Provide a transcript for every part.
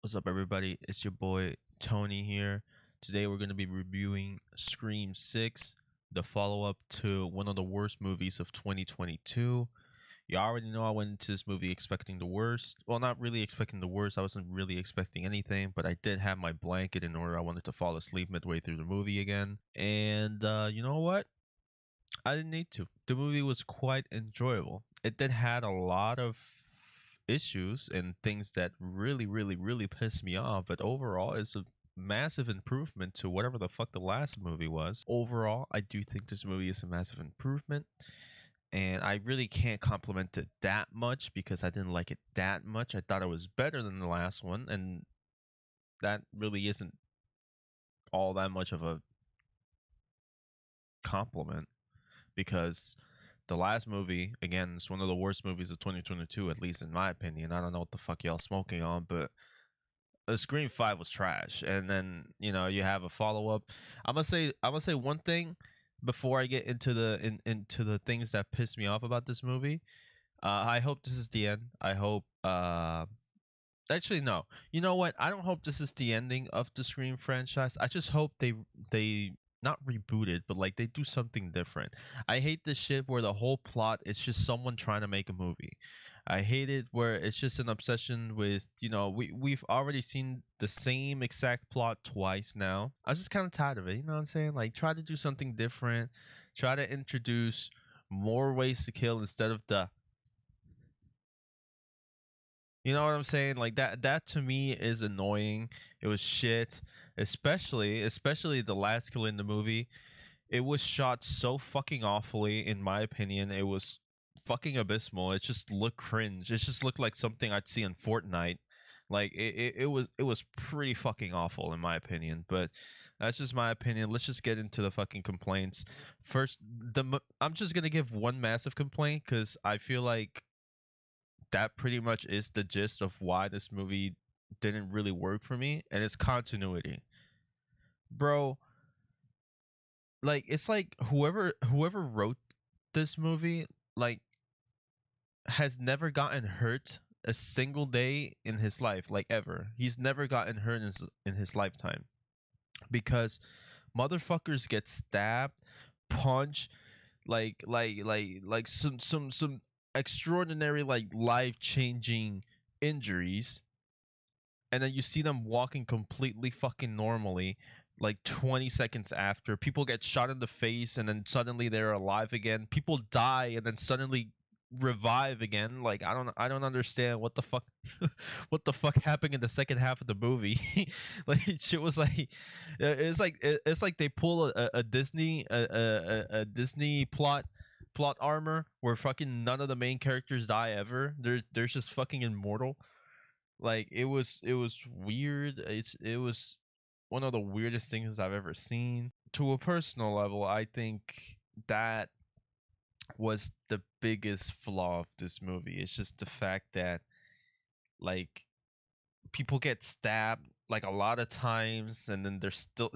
What's up, everybody? It's your boy Tony here. Today we're going to be reviewing Scream 6, the follow up to one of the worst movies of 2022. You already know I went into this movie expecting the worst. Well, not really expecting the worst. I wasn't really expecting anything, but I did have my blanket in order I wanted to fall asleep midway through the movie again. And you know what? I didn't need to. The movie was quite enjoyable. It did had a lot of issues and things that really pissed me off, but overall it's a massive improvement to whatever the fuck the last movie was. Overall, I do think this movie is a massive improvement, and I really can't compliment it that much because I didn't like it that much. I thought it was better than the last one, and that really isn't all that much of a compliment because the last movie, again, is one of the worst movies of 2022, at least in my opinion. I don't know what the fuck y'all smoking on, but Scream 5 was trash. And then, you have a follow up. I'm gonna say one thing before I get into into the things that piss me off about this movie. I hope this is the end. I hope actually no. You know what? I don't hope this is the ending of the Scream franchise. I just hope they not reboot it, but like they do something different. I hate this shit where the whole plot is just someone trying to make a movie. I hate it where it's just an obsession with, we've already seen the same exact plot twice now. I'm just kind of tired of it, you know what I'm saying? Like try to do something different. Try to introduce more ways to kill instead of the you know what I'm saying? Like that to me is annoying. It was shit. Especially the last kill in the movie. It was shot so fucking awfully, in my opinion. It was fucking abysmal. It just looked cringe. It just looked like something I'd see on Fortnite. Like it was pretty fucking awful in my opinion. But that's just my opinion. Let's just get into the fucking complaints. First, I'm just gonna give one massive complaint because I feel like that pretty much is the gist of why this movie didn't really work for me, and it's continuity. Bro, like it's like whoever wrote this movie like has never gotten hurt a single day in his life, like ever. He's never gotten hurt in his lifetime because motherfuckers get stabbed, punched, like some extraordinary like life-changing injuries, and then you see them walking completely fucking normally like 20 seconds after. People get shot in the face and then suddenly they're alive again. People die and then suddenly revive again. Like I don't understand what the fuck what the fuck happened in the second half of the movie. Like shit was like it's like they pull a Disney a Disney plot armor where fucking none of the main characters die ever. They're just fucking immortal. Like it was weird. It was one of the weirdest things I've ever seen. To a personal level, I think that was the biggest flaw of this movie. It's just the fact that like people get stabbed like a lot of times and then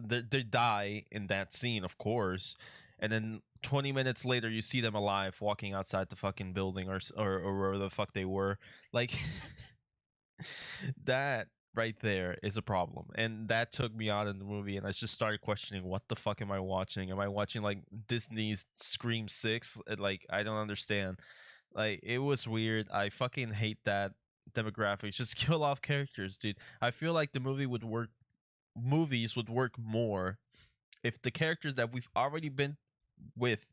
they die in that scene, of course. And then 20 minutes later you see them alive walking outside the fucking building or wherever the fuck they were. Like that right there is a problem, and that took me out in the movie, and I just started questioning what the fuck am I watching. Am I watching like Disney's Scream 6? Like I don't understand. Like it was weird. I fucking hate that demographics. Just kill off characters, dude. I feel like the movies would work more if the characters that we've already been with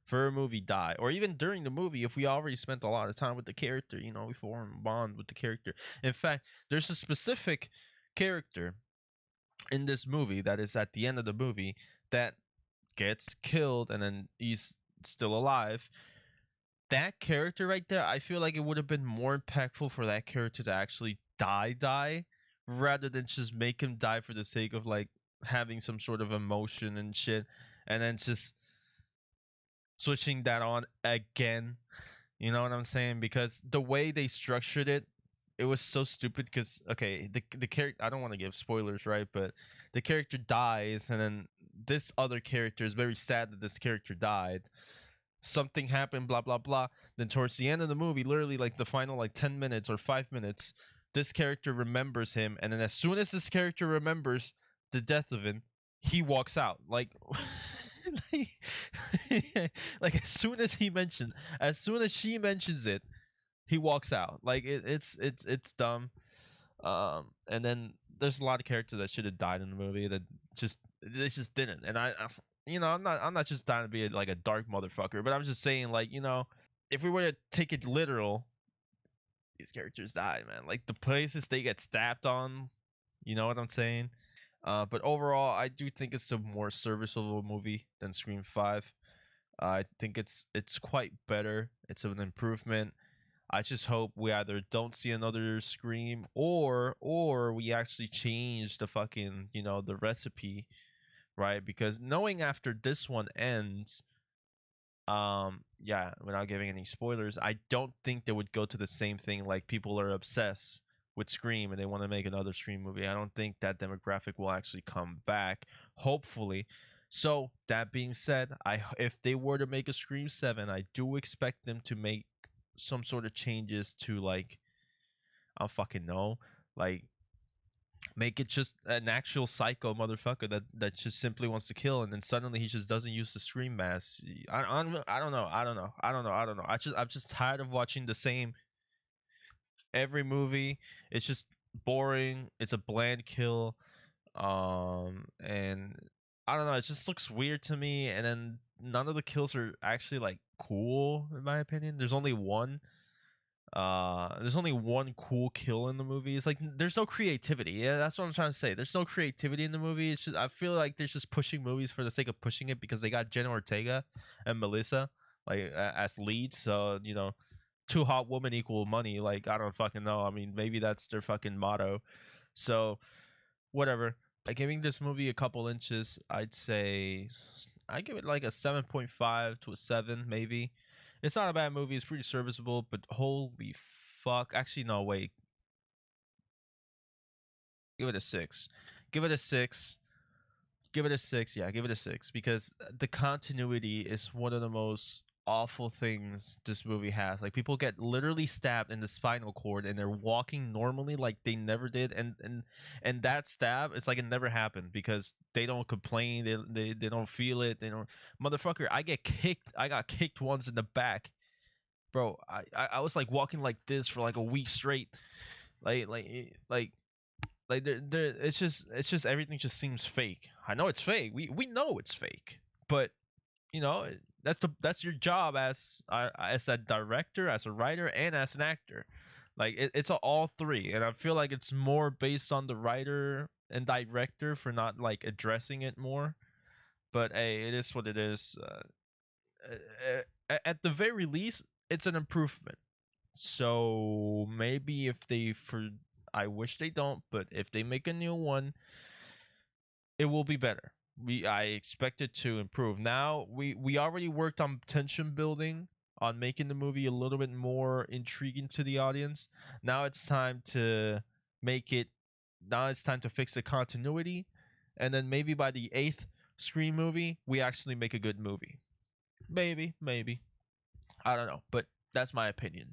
for a movie die, or even during the movie if we already spent a lot of time with the character, we form a bond with the character. In fact, there's a specific character in this movie that is at the end of the movie that gets killed and then he's still alive. That character right there, I feel like it would have been more impactful for that character to actually die rather than just make him die for the sake of like having some sort of emotion and shit, and then just switching that on again. You know what I'm saying? Because the way they structured it, it was so stupid. Because okay, the character, I don't want to give spoilers, right? But the character dies, and then this other character is very sad that this character died. Something happened, blah blah blah. Then towards the end of the movie, literally like the final like 10 minutes or 5 minutes, this character remembers him, and then as soon as this character remembers the death of him, he walks out. Like, like as soon as she mentions it, he walks out. Like it's dumb. And then there's a lot of characters that should have died in the movie that just they just didn't. And I'm not just trying to be like a dark motherfucker, but I'm just saying like if we were to take it literal, these characters die, man. Like the places they get stabbed on, you know what I'm saying? But overall, I do think it's a more serviceable movie than Scream 5. I think it's quite better. It's an improvement. I just hope we either don't see another Scream or we actually change the fucking the recipe, right? Because knowing after this one ends, yeah, without giving any spoilers, I don't think they would go to the same thing. Like people are obsessed with Scream and they want to make another Scream movie. I don't think that demographic will actually come back, hopefully. So that being said, if they were to make a Scream 7, I do expect them to make some sort of changes to, like, I don't fucking know, like make it just an actual psycho motherfucker that just simply wants to kill, and then suddenly he just doesn't use the Scream mask. I don't know. I'm just tired of watching the same every movie. It's just boring. It's a bland kill. And I don't know. It just looks weird to me. And then none of the kills are actually like cool in my opinion. There's only one cool kill in the movie. It's like there's no creativity. Yeah, that's what I'm trying to say. There's no creativity in the movie. It's just I feel like they're just pushing movies for the sake of pushing it because they got Jenna Ortega and Melissa like as leads. So two hot women equal money. Like I don't fucking know. I mean, maybe that's their fucking motto. So whatever. By giving this movie a couple inches, I give it like a 7.5 to a 7 maybe. It's not a bad movie. It's pretty serviceable, but holy fuck. Actually, no, wait. Give it a 6. Give it a 6. Give it a 6. Yeah, give it a 6 because the continuity is one of the most awful things this movie has. Like people get literally stabbed in the spinal cord and they're walking normally like they never did, and that stab, it's like it never happened because they don't complain, they don't feel it, they don't. Motherfucker, I got kicked once in the back. Bro, I was like walking like this for like a week straight. Like like eh, like like it's just everything just seems fake. I know it's fake. We know it's fake. But you know that's your job as a director, as a writer, and as an actor. Like it's all three, and I feel like it's more based on the writer and director for not like addressing it more. But hey, it is what it is. At the very least, it's an improvement. So maybe if they for I wish they don't, but if they make a new one, it will be better. I expect it to improve. Now we already worked on tension building, on making the movie a little bit more intriguing to the audience. Now it's time to make it now it's time to fix the continuity, and then maybe by the 8th Scream movie, we actually make a good movie. Maybe. I don't know, but that's my opinion.